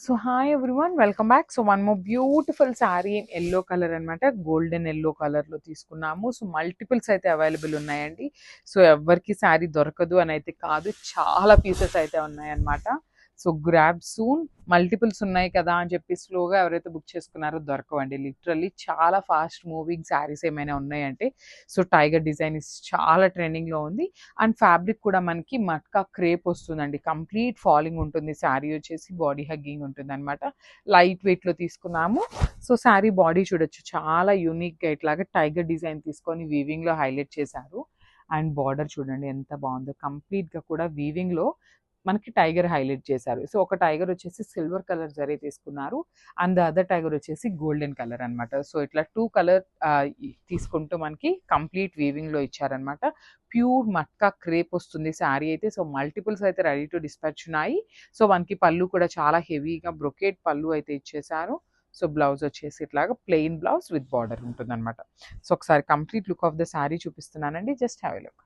So hi everyone, welcome back. So one more beautiful saree in yellow color అనమాట, golden yellow colour లో తీసుకున్నాము. So multiples అయితే available ఉన్నాయండి. So ఎవరికి శారీ దొరకదు అని అయితే కాదు, చాలా పీసెస్ అయితే ఉన్నాయన్నమాట. సో గ్రాబ్ సూన్, మల్టిపుల్స్ ఉన్నాయి కదా అని చెప్పి స్లోగా ఎవరైతే బుక్ చేసుకున్నారో దొరకవండి. లిటరల్లీ చాలా ఫాస్ట్ మూవింగ్ శారీస్ ఏమైనా ఉన్నాయంటే సో టైగర్ డిజైన్ చాలా ట్రెండింగ్లో ఉంది. అండ్ ఫ్యాబ్రిక్ కూడా మనకి మట్కా క్రేప్ వస్తుందండి. కంప్లీట్ ఫాలింగ్ ఉంటుంది. శారీ వచ్చేసి బాడీ హగ్గింగ్ ఉంటుంది అనమాట. లైట్ వెయిట్లో తీసుకున్నాము. సో శారీ బాడీ చూడొచ్చు, చాలా యూనిక్గా ఇట్లాగా టైగర్ డిజైన్ తీసుకొని వీవింగ్లో హైలైట్ చేశారు. అండ్ బార్డర్ చూడండి ఎంత బాగుందో, కంప్లీట్గా కూడా వీవింగ్లో మనకి టైగర్ హైలైట్ చేశారు. సో ఒక టైగర్ వచ్చేసి సిల్వర్ కలర్ జరీ తీసుకున్నారు, అండ్ ద అదర్ టైగర్ వచ్చేసి గోల్డెన్ కలర్ అనమాట. సో ఇట్లా టూ కలర్ తీసుకుంటూ మనకి కంప్లీట్ వీవింగ్లో ఇచ్చారనమాట. ప్యూర్ మట్కా క్రేప్ వస్తుంది శారీ అయితే. సో మల్టిపుల్స్ అయితే రెడీ టు డిస్పాచ్ ఉన్నాయి. సో మనకి పళ్ళు కూడా చాలా హెవీగా బ్రొకేట్ పళ్ళు అయితే ఇచ్చేసారు. సో బ్లౌజ్ వచ్చేసి ఇట్లాగా ప్లెయిన్ బ్లౌజ్ విత్ బార్డర్ ఉంటుంది అనమాట. సో ఒకసారి complete look of the sari చూపిస్తున్నానండి, జస్ట్ హ్యావ్ ఎ లుక్.